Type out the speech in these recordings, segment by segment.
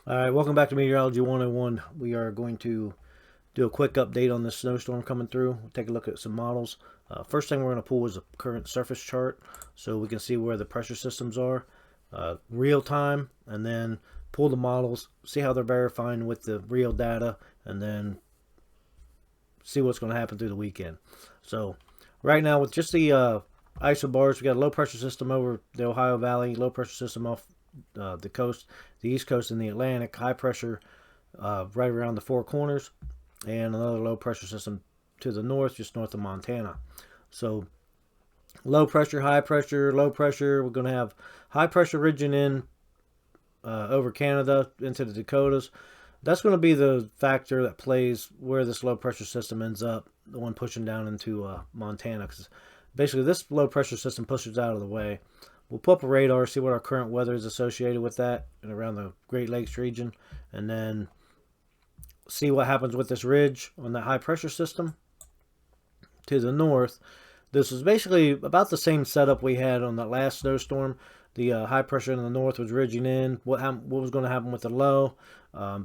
All right, welcome back to Meteorology 101. We are going to do a quick update on this snowstorm coming through. We'll take a look at some models. First thing we're going to pull is a current surface chart so we can see where the pressure systems are real time, and then pull the models, see how they're verifying with the real data, and then see what's going to happen through the weekend. So right now with just the isobars, we got a low pressure system over the Ohio Valley, low pressure system off the coast, the East Coast, and the Atlantic, high pressure right around the Four Corners, and another low pressure system to the north, just north of Montana. So low pressure, high pressure, low pressure. We're going to have high pressure ridging in over Canada into the Dakotas. That's going to be the factor that plays where this low pressure system ends up, the one pushing down into Montana. Because basically, this low pressure system pushes out of the way. We'll pull up a radar, see what our current weather is associated with that and around the Great Lakes region, and then see what happens with this ridge on that high pressure system to the north. This is basically about the same setup we had on that last snowstorm. The high pressure in the north was ridging in. What was going to happen with the low?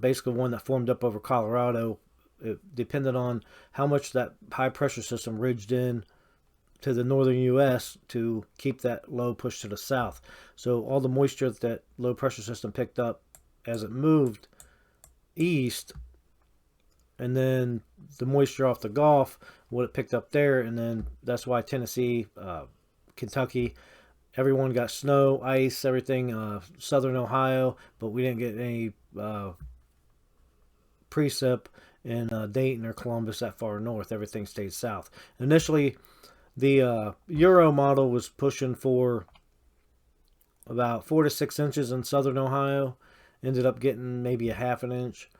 Basically, one that formed up over Colorado. It depended on how much that high pressure system ridged in to the northern U.S. to keep that low pushed to the south. So all the moisture that low pressure system picked up as it moved east, and then the moisture off the Gulf, what it picked up there, and then that's why Tennessee, Kentucky, everyone got snow, ice, everything. Southern Ohio, but we didn't get any precip in Dayton or Columbus that far north. Everything stayed south. Initially, the Euro model was pushing for about 4 to 6 inches in southern Ohio. Ended up getting maybe a half an inch.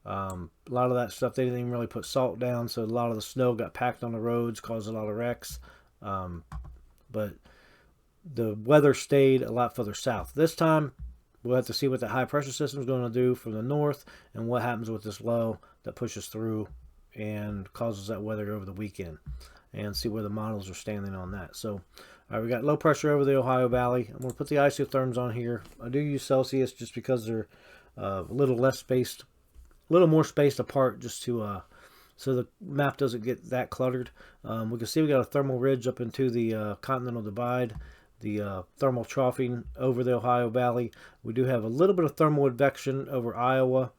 A lot of that stuff, they didn't even really put salt down, so a lot of the snow got packed on the roads, caused a lot of wrecks. But the weather stayed a lot further south. This time, we'll have to see what the high pressure system is going to do from the north and what happens with this low that pushes through and causes that weather over the weekend, and see where the models are standing on that. So, all right, we got low pressure over the Ohio Valley. I'm going to put the isotherms on here. I do use Celsius just because they're a little less spaced, a little more spaced apart, just to so the map doesn't get that cluttered. We can see we got a thermal ridge up into the continental divide, the thermal troughing over the Ohio Valley. We do have a little bit of thermal advection over Iowa,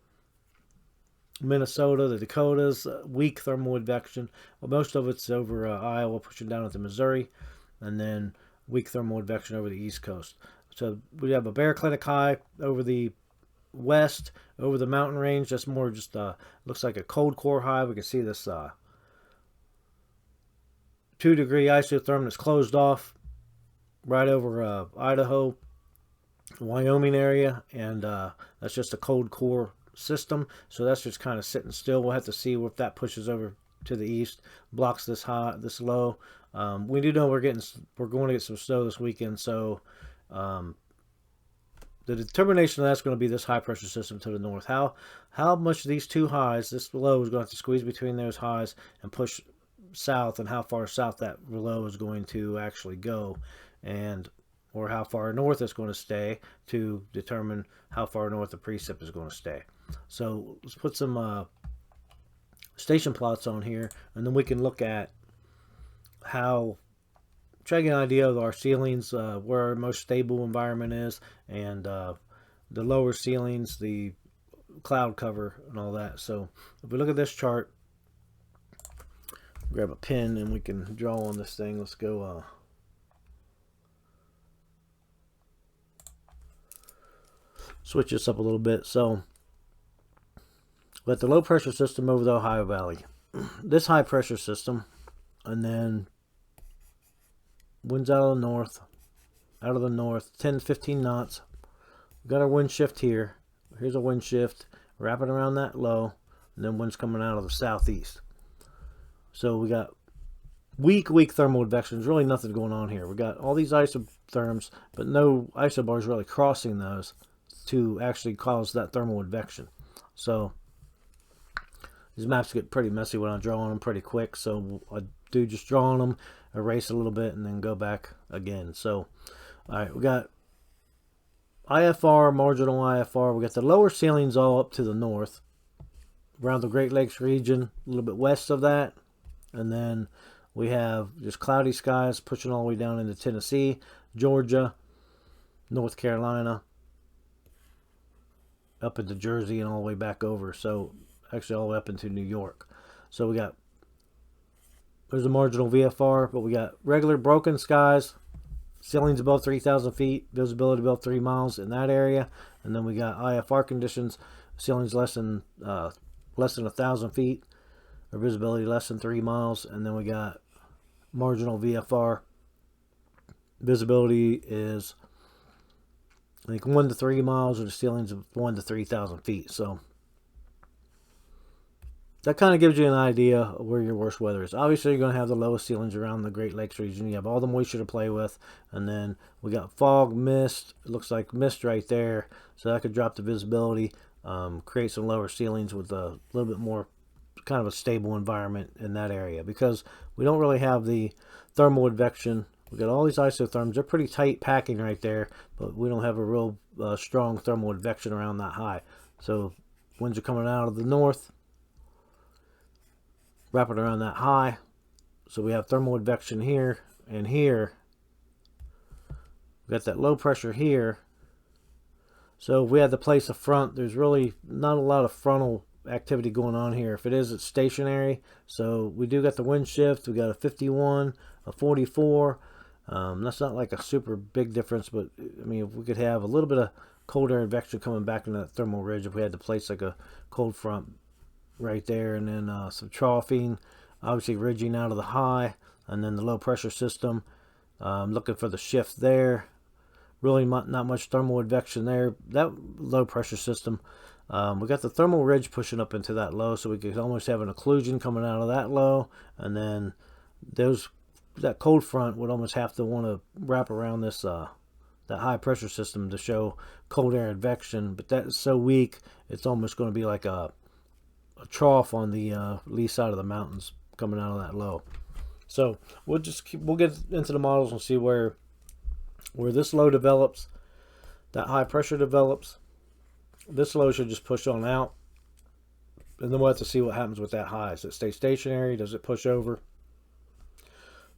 Minnesota, the Dakotas, weak thermal advection. Well, most of it's over Iowa, pushing down into Missouri, and then weak thermal advection over the East Coast. So we have a baroclinic high over the west, over the mountain range. That's more just looks like a cold core high. We can see this 2-degree isotherm that's closed off right over Idaho, Wyoming area, and that's just a cold core system. So that's just kind of sitting still. We'll have to see if that pushes over to the east, blocks this high, this low. We do know we're going to get some snow this weekend, so the determination of that's going to be this high pressure system to the north. How much these two highs, this low is going to have to squeeze between those highs and push south, and how far south that low is going to actually go, and or how far north it's going to stay to determine how far north the precip is going to stay. So let's put some station plots on here, and then we can look at how, try to get an idea of our ceilings, where our most stable environment is, and the lower ceilings, the cloud cover, and all that. So if we look at this chart, grab a pen and we can draw on this thing. Let's go switch this up a little bit. So we got the low pressure system over the Ohio Valley, this high pressure system, and then winds out of the north, 10-15 knots. We've got our wind shift here. Here's a wind shift wrapping around that low, and then winds coming out of the southeast. So we got weak thermal advection. There's really nothing going on here. We got all these isotherms, but no isobars really crossing those to actually cause that thermal advection. So these maps get pretty messy when I draw on them pretty quick. So I do just draw on them, erase a little bit, and then go back again. So, all right, we got IFR, marginal IFR. We got the lower ceilings all up to the north, around the Great Lakes region, a little bit west of that. And then we have just cloudy skies pushing all the way down into Tennessee, Georgia, North Carolina, up into Jersey, and all the way back over. So actually all the way up into New York. So we got, there's a marginal VFR, but we got regular broken skies, ceilings above 3,000 feet, visibility above 3 miles in that area. And then we got IFR conditions, ceilings less than 1,000 feet, or visibility less than 3 miles. And then we got marginal VFR. Visibility is, I think, 1 to 3 miles, or the ceilings of 1 to 3,000 feet. So that kind of gives you an idea of where your worst weather is. Obviously, you're going to have the lowest ceilings around the Great Lakes region. You have all the moisture to play with. And then we got fog, mist. It looks like mist right there. So that could drop the visibility, create some lower ceilings with a little bit more kind of a stable environment in that area. Because we don't really have the thermal advection. We got all these isotherms. They're pretty tight packing right there. But we don't have a real strong thermal advection around that high. So winds are coming out of the north, wrapping around that high. So we have thermal advection here and here. We got that low pressure here. So if we had to place a front, there's really not a lot of frontal activity going on here. If it is, it's stationary. So we do got the wind shift. We got a 51, a 44. That's not like a super big difference, but I mean, if we could have a little bit of cold air advection coming back into that thermal ridge, if we had to place like a cold front right there, and then some troughing, obviously ridging out of the high, and then the low pressure system, looking for the shift there. Really not much thermal advection there. That low pressure system, we got the thermal ridge pushing up into that low, so we could almost have an occlusion coming out of that low, and then that cold front would almost have to want to wrap around this that high pressure system to show cold air advection. But that is so weak, it's almost going to be like a trough on the lee side of the mountains coming out of that low. So we'll get into the models and see where this low develops, that high pressure develops. This low should just push on out, and then we'll have to see what happens with that high. Does it stay stationary? Does it push over,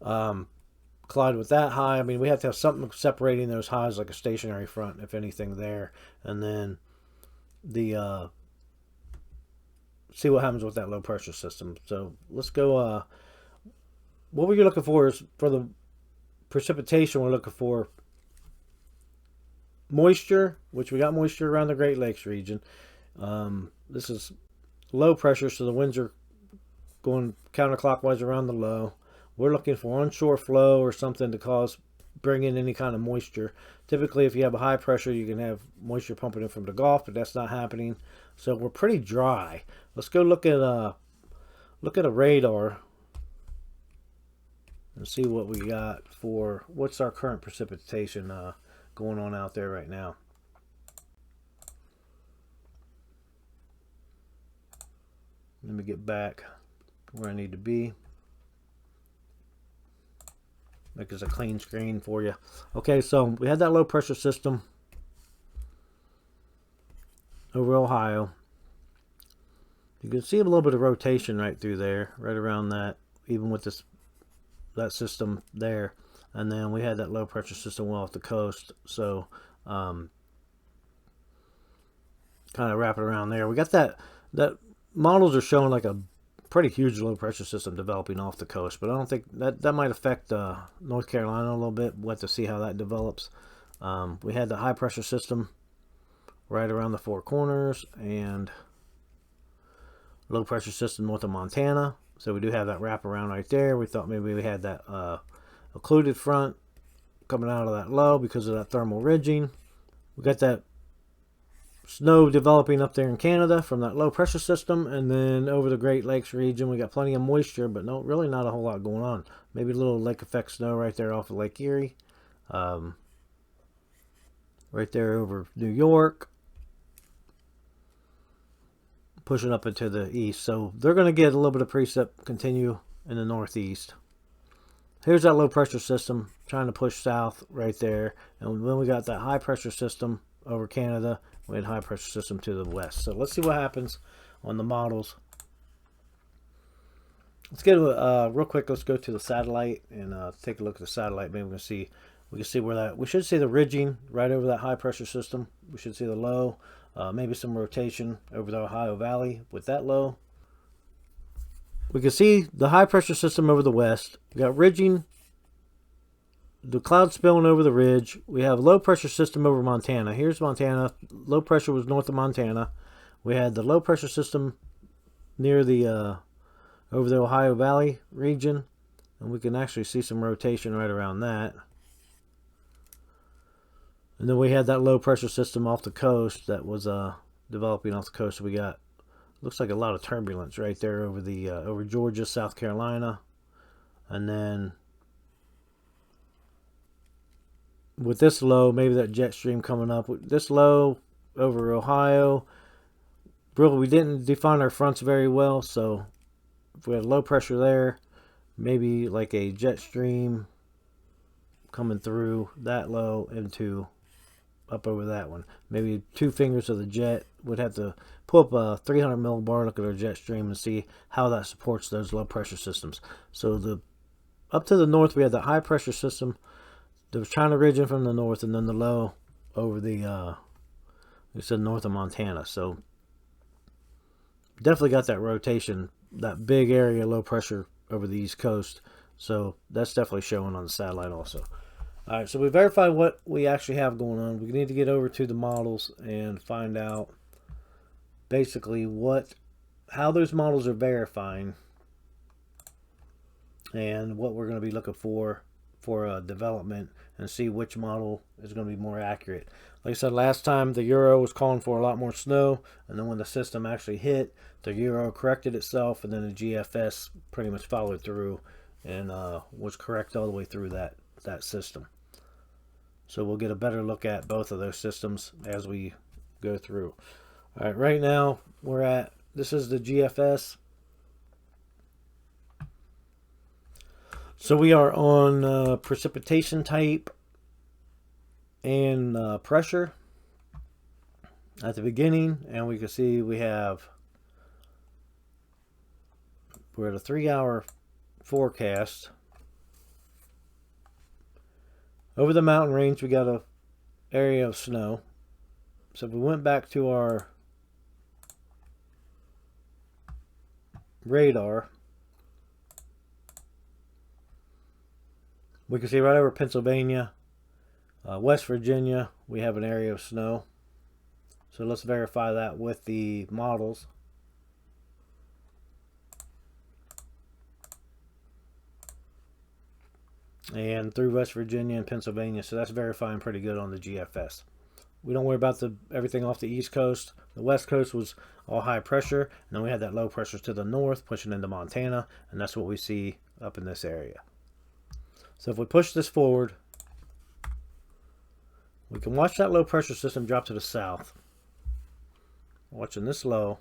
collide with that high? I mean, we have to have something separating those highs, like a stationary front, if anything, there. And then the see what happens with that low pressure system. So let's go. What we're looking for is, for the precipitation, we're looking for moisture, which we got moisture around the Great Lakes region. This is low pressure, so the winds are going counterclockwise around the low. We're looking for onshore flow or something to bring in any kind of moisture. Typically, if you have a high pressure, you can have moisture pumping in from the Gulf, but that's not happening. So we're pretty dry. Let's go look at a radar and see what we got for what's our current precipitation going on out there right now. Let me get back where I need to be. Make this a clean screen for you. Okay, so we had that low pressure system over Ohio. You can see a little bit of rotation right through there, right around that, even with that system there. And then we had that low pressure system well off the coast, so kind of wrap it around there. We got that models are showing like a pretty huge low pressure system developing off the coast, but I don't think that might affect North Carolina a little bit. We'll have to see how that develops. We had the high pressure system right around the Four Corners, and low pressure system north of Montana. So we do have that wrap around right there. We thought maybe we had that occluded front coming out of that low because of that thermal ridging. We got that snow developing up there in Canada from that low pressure system, and then over the Great Lakes region we got plenty of moisture, but really not a whole lot going on. Maybe a little lake effect snow right there off of Lake Erie, right there over New York, pushing up into the east. So they're going to get a little bit of precip continue in the northeast. Here's that low pressure system trying to push south right there, and then we got that high pressure system over Canada. We had high pressure system to the west. So let's see what happens on the models. Let's get real quick. Let's go to the satellite and take a look at the satellite. Maybe we can see where that. We should see the ridging right over that high pressure system. We should see the low. Maybe some rotation over the Ohio Valley with that low. We can see the high pressure system over the west. We got ridging, the cloud spilling over the ridge. We have low pressure system over Montana. Here's Montana. Low pressure was north of Montana. We had the low pressure system near the over the Ohio Valley region, and we can actually see some rotation right around that. And then we had that low pressure system off the coast that was developing off the coast. So we got, looks like a lot of turbulence right there over the over Georgia, South Carolina, and then with this low, maybe that jet stream coming up. This low over Ohio, really we didn't define our fronts very well, so if we had low pressure there, maybe like a jet stream coming through that low into up over that one. Maybe 2 fingers of the jet. Would have to pull up a 300 millibar, look at our jet stream and see how that supports those low pressure systems. So the up to the north we had that high pressure system that was trying to ridge in from the north, and then the low over the we said north of Montana. So definitely got that rotation, that big area low pressure over the east coast. So that's definitely showing on the satellite also. All right, so we verified what we actually have going on. We need to get over to the models and find out basically how those models are verifying and what we're going to be looking for development, and see which model is going to be more accurate. Like I said last time, the Euro was calling for a lot more snow, and then when the system actually hit, the Euro corrected itself, and then the GFS pretty much followed through and was correct all the way through that system. So we'll get a better look at both of those systems as we go through. All right, right now this is the GFS. So we are on precipitation type and pressure at the beginning, and we can see we're at a 3-hour forecast. Over the mountain range, we got a area of snow. So if we went back to our radar, we can see right over Pennsylvania, West Virginia, we have an area of snow. So let's verify that with the models. And through West Virginia and Pennsylvania, so that's verifying pretty good on the GFS. We don't worry about everything off the East Coast. The West Coast was all high pressure, and then we had that low pressure to the north pushing into Montana, and that's what we see up in this area. So if we push this forward, we can watch that low pressure system drop to the south. Watching this low,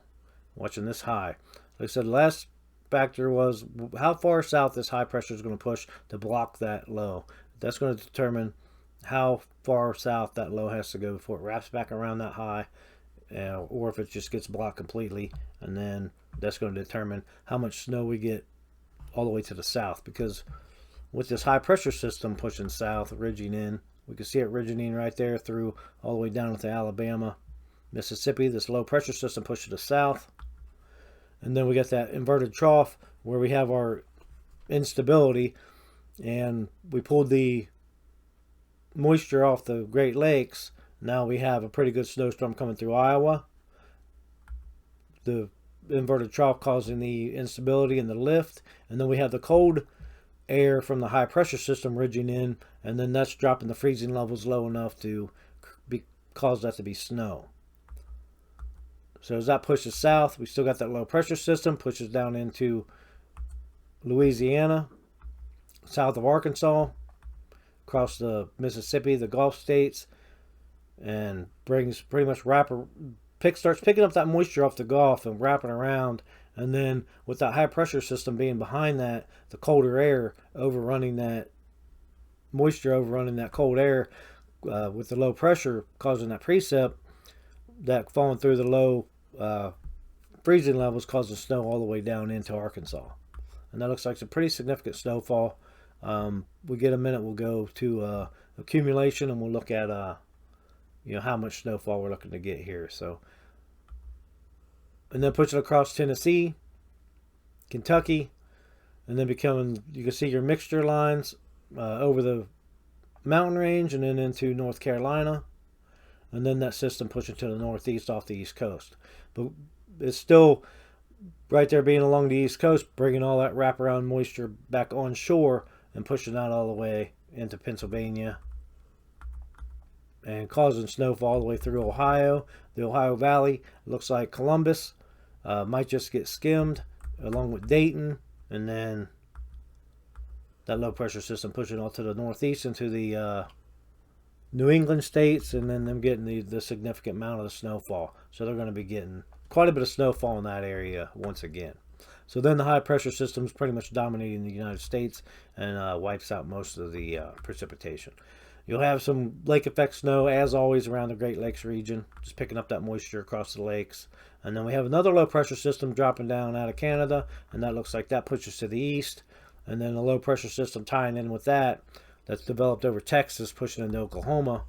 watching this high. Like I said, the last factor was how far south this high pressure is going to push to block that low. That's going to determine how far south that low has to go before it wraps back around that high, or if it just gets blocked completely, and then that's going to determine how much snow we get all the way to the south. Because with this high pressure system pushing south, ridging in, we can see it ridging in right there through all the way down to Alabama, Mississippi. This low pressure system pushes to the south. And then we got that inverted trough where we have our instability, and we pulled the moisture off the Great Lakes. Now we have a pretty good snowstorm coming through Iowa. The inverted trough causing the instability and the lift. And then we have the cold air from the high pressure system ridging in, and then that's dropping the freezing levels low enough to cause that to be snow. So as that pushes south, we still got that low pressure system, pushes down into Louisiana, south of Arkansas, across the Mississippi, the Gulf states, and brings pretty much starts picking up that moisture off the Gulf and wrapping around. And then with that high pressure system being behind that, the colder air overrunning that moisture, overrunning that cold air, with the low pressure causing that precip, that falling through the low freezing levels causing snow all the way down into Arkansas. And that looks like some pretty significant snowfall. We get a minute, we'll go to accumulation, and we'll look at how much snowfall we're looking to get here. So, and then pushing across Tennessee, Kentucky, and then you can see your mixture lines over the mountain range and then into North Carolina, and then that system pushing to the northeast off the East Coast. But it's still right there being along the East Coast, bringing all that wraparound moisture back onshore and pushing that all the way into Pennsylvania and causing snowfall all the way through Ohio. The Ohio Valley looks like Columbus might just get skimmed along with Dayton, and then that low pressure system pushing all to the northeast into the New England states, and then them getting the significant amount of the snowfall. So they're going to be getting quite a bit of snowfall in that area once again. So then the high pressure system is pretty much dominating the United States and wipes out most of the precipitation. You'll have some lake effect snow, as always, around the Great Lakes region, just picking up that moisture across the lakes. And then we have another low pressure system dropping down out of Canada, and that looks like that pushes to the east. And then a low pressure system tying in with that, that's developed over Texas, pushing into Oklahoma,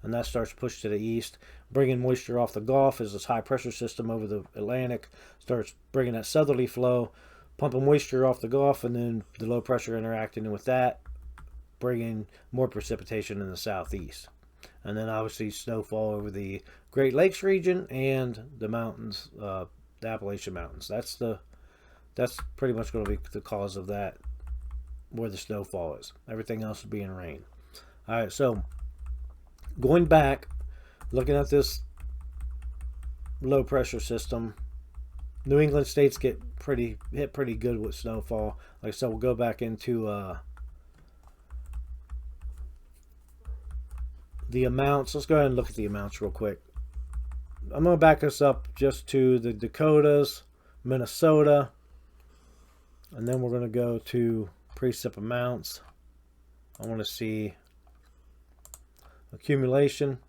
and that starts to push to the east, bringing moisture off the Gulf as this high pressure system over the Atlantic starts bringing that southerly flow, pumping moisture off the Gulf, and then the low pressure interacting with that, bringing more precipitation in the southeast. And then obviously snowfall over the Great Lakes region and the mountains, the Appalachian Mountains. That's pretty much going to be the cause of that, where the snowfall is. Everything else will be in rain. All right, so going back, looking at this low pressure system, New England states get hit pretty good with snowfall. Like I said, we'll go back into the amounts. Let's go ahead and look at the amounts real quick. I'm going to back us up just to the Dakotas, Minnesota, and then we're going to go to precip amounts. I want to see accumulation.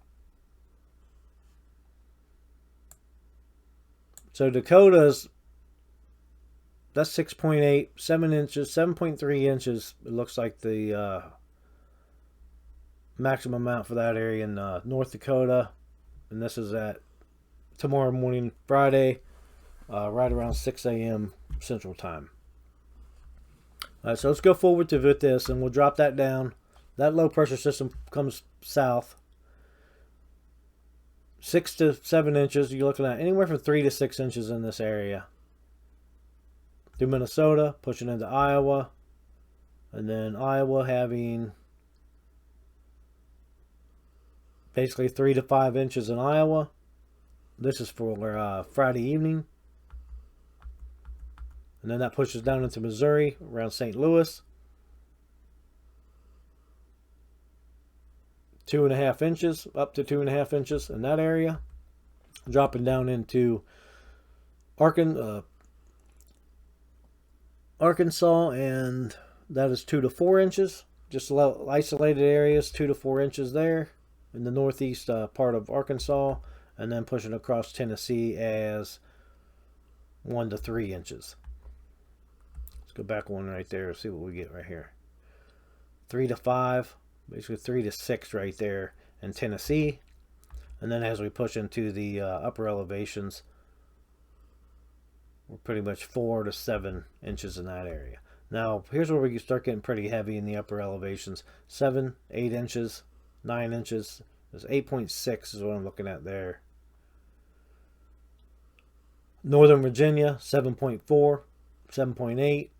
So Dakotas, that's 6.8, 7 inches, 7.3 inches. It looks like the maximum amount for that area in North Dakota. And this is at tomorrow morning, Friday, right around 6 a.m. Central Time. All right, so let's go forward with this, and we'll drop that down. That low pressure system comes south. 6 to 7 inches. You're looking at anywhere from 3 to 6 inches in this area. Through Minnesota, pushing into Iowa. And then Iowa having basically 3 to 5 inches in Iowa. This is for Friday evening. And then that pushes down into Missouri, around St. Louis. 2.5 inches, up to 2.5 inches in that area. Dropping down into Arkansas, and that is 2 to 4 inches. Just isolated areas, 2 to 4 inches there in the northeast part of Arkansas, and then pushing across Tennessee as 1 to 3 inches. Let's go back one right there and see what we get right here. 3 to 5. Basically 3 to 6 right there in Tennessee. And then as we push into the upper elevations, we're pretty much 4 to 7 inches in that area. Now, here's where we start getting pretty heavy in the upper elevations. 7, 8 inches, 9 inches. There's 8.6 is what I'm looking at there. Northern Virginia, 7.4, 7.8.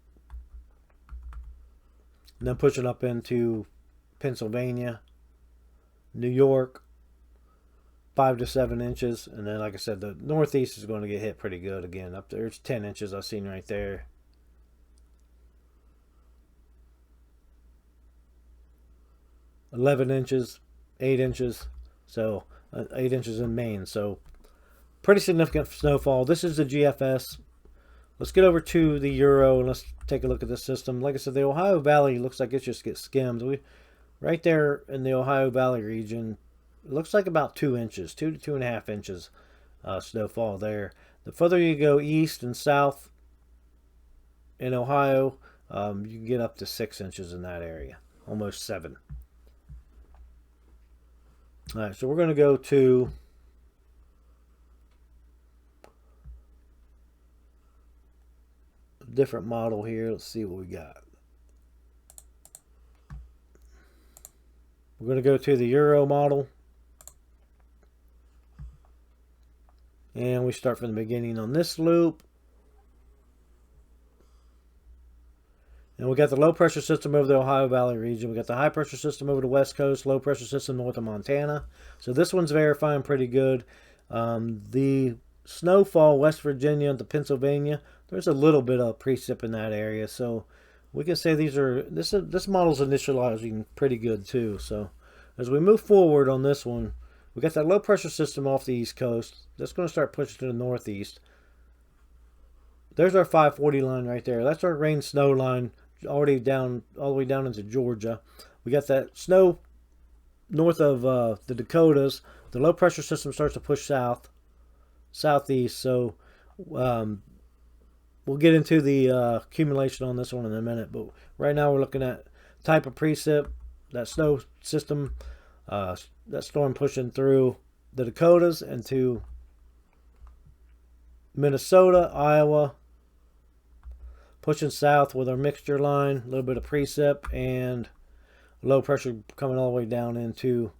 And then pushing up into Pennsylvania, New York, 5 to 7 inches. And then, like I said, the northeast is going to get hit pretty good again. Up there, it's 10 inches I've seen right there. $11 inches, 8 inches. So 8 inches in Maine. So pretty significant snowfall. This is the GFS. Let's get over to the Euro and let's take a look at this system. Like I said, the Ohio Valley looks like it just gets skimmed. right there in the Ohio Valley region, it looks like about 2 inches, 2 to 2.5 inches snowfall there. The further you go east and south in Ohio, you can get up to 6 inches in that area, almost 7. All right, so we're going to go to a different model here. Let's see what we got. We're going to go to the Euro model. And we start from the beginning on this loop. And we got the low pressure system over the Ohio Valley region. We got the high pressure system over the West Coast, low pressure system north of Montana. So this one's verifying pretty good. The snowfall, West Virginia to Pennsylvania, there's a little bit of precip in that area. So we can say this model's initializing pretty good too. So as we move forward on this one, we got that low pressure system off the East Coast. That's going to start pushing to the northeast. There's our 540 line right there. That's our rain snow line already down all the way down into Georgia. We got that snow north of the Dakotas. The low pressure system starts to push southeast. So we'll get into the accumulation on this one in a minute. But right now we're looking at type of precip, that snow system, that storm pushing through the Dakotas into Minnesota, Iowa, pushing south with our mixture line, a little bit of precip, and low pressure coming all the way down into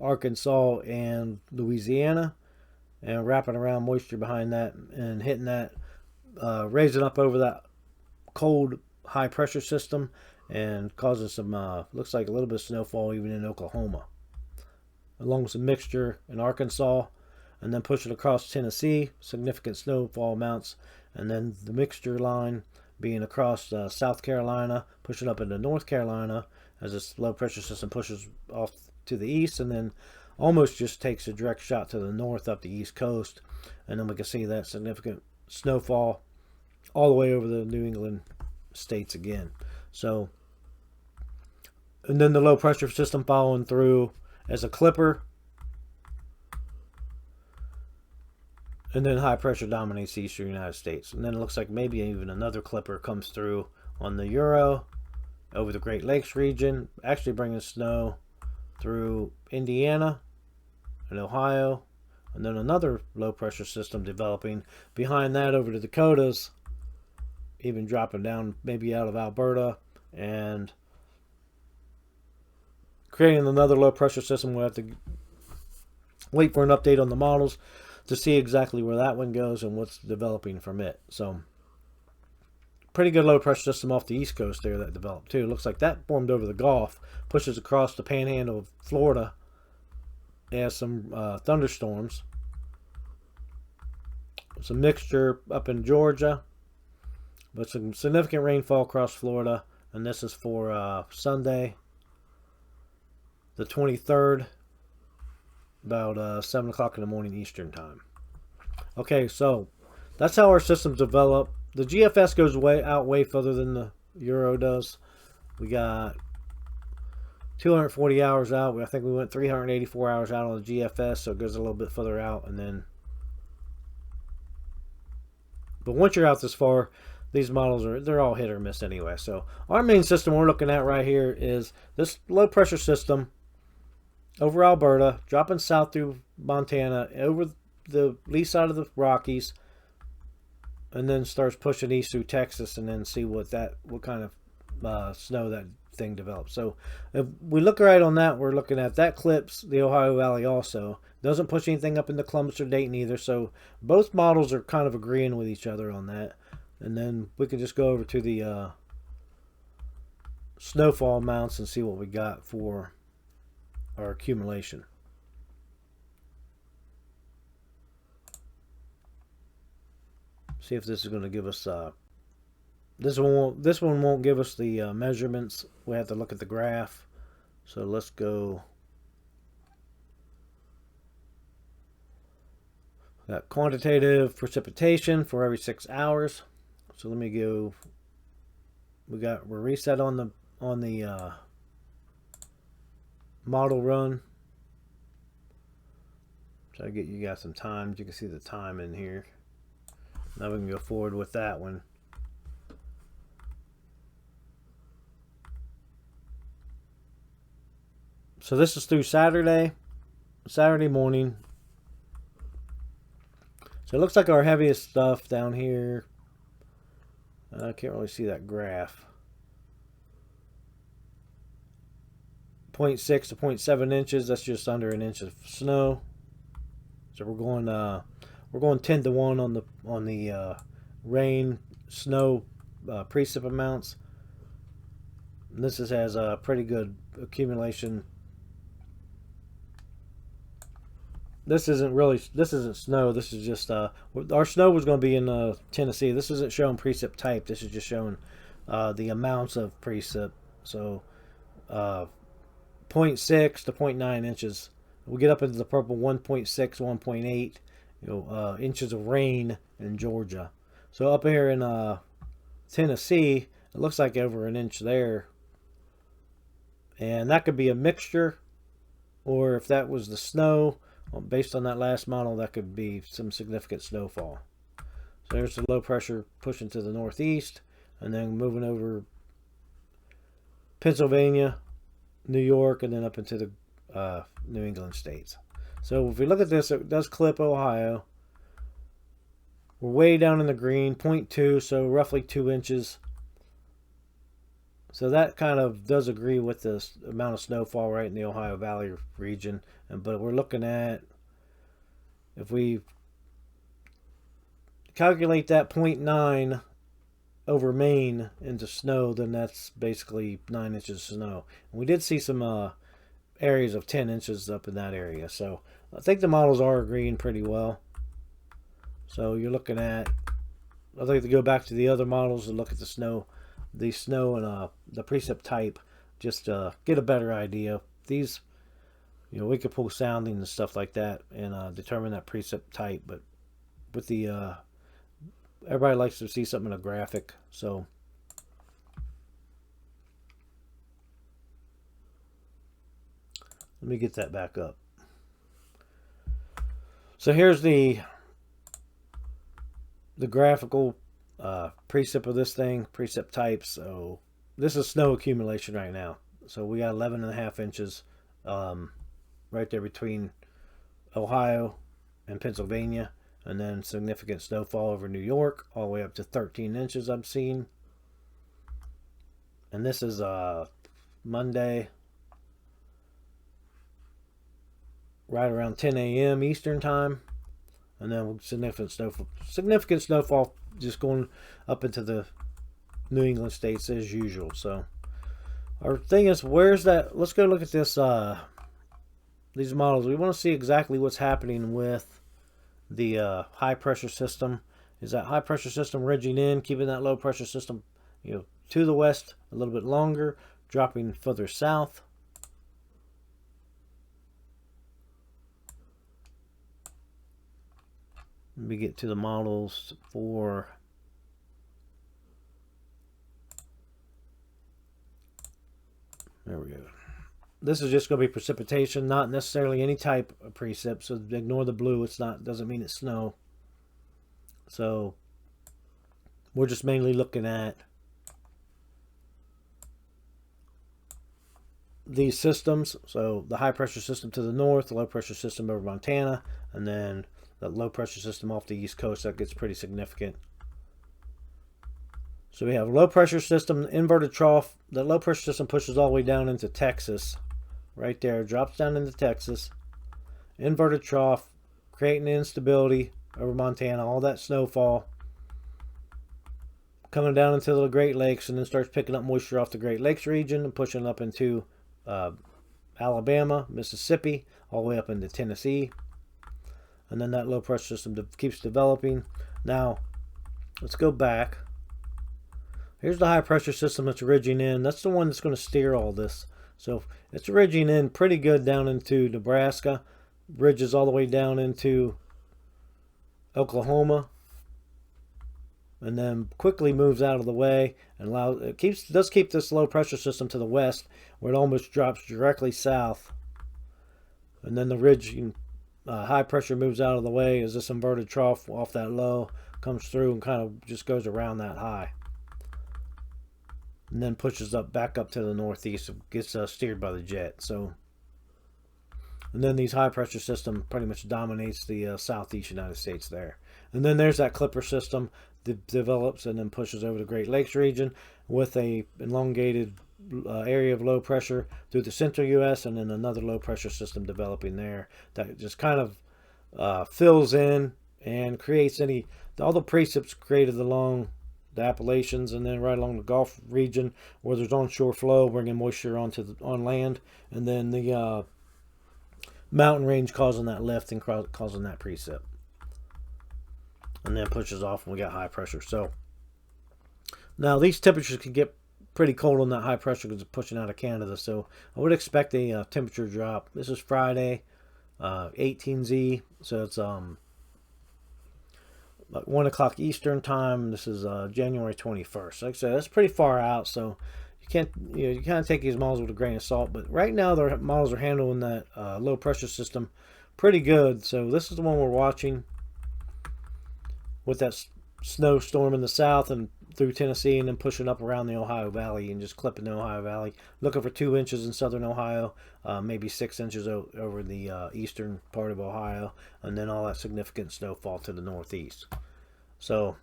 Arkansas and Louisiana, and wrapping around moisture behind that and hitting that, raising up over that cold high pressure system and causing some, looks like a little bit of snowfall even in Oklahoma, along with some mixture in Arkansas, and then pushing across Tennessee, significant snowfall amounts, and then the mixture line being across South Carolina, pushing up into North Carolina as this low pressure system pushes off to the east, and then almost just takes a direct shot to the north up the East Coast, and then we can see that significant snowfall all the way over the New England states again. So, and then the low pressure system following through as a clipper, and then high pressure dominates the eastern United States. And then it looks like maybe even another clipper comes through on the Euro over the Great Lakes region, actually bringing snow through Indiana and Ohio. And then another low pressure system developing behind that over the Dakotas, even dropping down maybe out of Alberta and creating another low pressure system. We'll have to wait for an update on the models to see exactly where that one goes and what's developing from it. So pretty good low pressure system off the East Coast there that developed too. Looks like that formed over the Gulf, pushes across the panhandle of Florida, has some thunderstorms, some mixture up in Georgia, but some significant rainfall across Florida. And this is for Sunday the 23rd, about 7 o'clock in the morning Eastern time. Okay, so that's how our systems develop. The GFS goes way further than the Euro does. We got 240 hours out. I think we went 384 hours out on the GFS, so it goes a little bit further out. And then, but once you're out this far, these models they're all hit or miss anyway. So our main system we're looking at right here is this low pressure system over Alberta, dropping south through Montana, over the lee side of the Rockies, and then starts pushing east through Texas, and then see what kind of snow that thing develops. So if we look right on that, we're looking at that clips the Ohio Valley also. Doesn't push anything up into Columbus or Dayton either. So both models are kind of agreeing with each other on that. And then we can just go over to the snowfall amounts and see what we got for our accumulation. See if this is going to give us this one won't give us the measurements. We have to look at the graph. So let's go. Got quantitative precipitation for every 6 hours. So let me go. We're reset on the model run. Try to get you guys some times. You can see the time in here. Now we can go forward with that one. So this is through Saturday morning. So it looks like our heaviest stuff down here. I can't really see that graph. 0.6 to 0.7 inches. That's just under an inch of snow. So we're going 10 to 1 on the rain snow precip amounts. And this has a pretty good accumulation. This isn't snow. This is just our snow was going to be in Tennessee. This isn't showing precip type. This is just showing the amounts of precip. So 0.6 to 0.9 inches. We get up into the purple 1.6, 1.8 inches of rain in Georgia. So up here in Tennessee, it looks like over an inch there. And that could be a mixture, or if that was the snow, based on that last model, that could be some significant snowfall. So there's the low pressure pushing to the northeast, and then moving over Pennsylvania, New York, and then up into the New England states. So if we look at this, it does clip Ohio. We're way down in the green, 0.2, so roughly 2 inches. So that kind of does agree with the amount of snowfall right in the Ohio Valley region. But we're looking at, if we calculate that 0.9 over Maine into snow, then that's basically 9 inches of snow. And we did see some areas of 10 inches up in that area. So I think the models are agreeing pretty well. So you're looking at, I'd like to go back to the other models and look at the snow and the precip type, just to get a better idea. These, we could pull sounding and stuff like that and determine that precip type, but with the everybody likes to see something in a graphic. So let me get that back up. So here's the graphical precip of this thing, precip type. So this is snow accumulation right now. So we got 11.5 inches right there between Ohio and Pennsylvania, and then significant snowfall over New York, all the way up to 13 inches I've seen. And this is Monday, right around 10 a.m. Eastern time, and then significant snowfall just going up into the New England states as usual. So our thing is, where's that? Let's go look at this. These models. We want to see exactly what's happening with the high pressure system. Is that high pressure system ridging in, keeping that low pressure system, to the west a little bit longer, dropping further south? Let me get to the models for there we go. This is just going to be precipitation, not necessarily any type of precip. So ignore the blue. It's not, doesn't mean it's snow. So we're just mainly looking at these systems. So the high pressure system to the north, the low pressure system over Montana, and then the low pressure system off the east coast. That gets pretty significant. So we have low pressure system, inverted trough. The low pressure system pushes all the way down into Texas. Right there, drops down into Texas. Inverted trough, creating instability over Montana. All that snowfall coming down into the Great Lakes, and then starts picking up moisture off the Great Lakes region and pushing up into Alabama, Mississippi, all the way up into Tennessee. And then that low pressure system keeps developing. Now, let's go back. Here's the high pressure system that's ridging in. That's the one that's going to steer all this. So it's ridging in pretty good down into Nebraska. Ridges all the way down into Oklahoma. and then quickly moves out of the way and does keep this low pressure system to the west, where it almost drops directly south. And then the ridge, high pressure, moves out of the way as this inverted trough off that low comes through and kind of just goes around that high, and then pushes back up to the northeast. Gets steered by the jet. And then these high pressure system pretty much dominates the southeast United States there. And then there's that Clipper system that develops and then pushes over the Great Lakes region with a elongated area of low pressure through the central U.S. and then another low pressure system developing there that just kind of fills in and creates all the precipits created along the Appalachians and then right along the Gulf region where there's onshore flow bringing moisture on land, and then the mountain range causing that lift and causing that precip, and then pushes off and we got high pressure. So now these temperatures can get pretty cold on that high pressure because it's pushing out of Canada, so I would expect a temperature drop. This is Friday, 18Z, so it's like 1 o'clock Eastern time. This is January 21st. Like I said, that's pretty far out, so you can't, you kind of take these models with a grain of salt. But right now, their models are handling that low pressure system pretty good. So this is the one we're watching with that snowstorm in the south and through Tennessee, and then pushing up around the Ohio Valley and just clipping the Ohio Valley. Looking for 2 inches in southern Ohio, maybe 6 inches over the eastern part of Ohio, and then all that significant snowfall to the northeast. So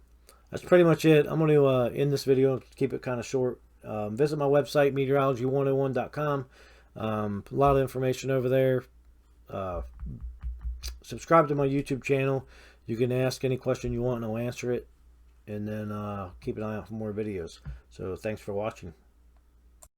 that's pretty much it. I'm going to end this video, keep it kind of short. Visit my website, meteorology101.com. A lot of information over there. Subscribe to my YouTube channel. You can ask any question you want and I'll answer it. And then keep an eye out for more videos. So thanks for watching.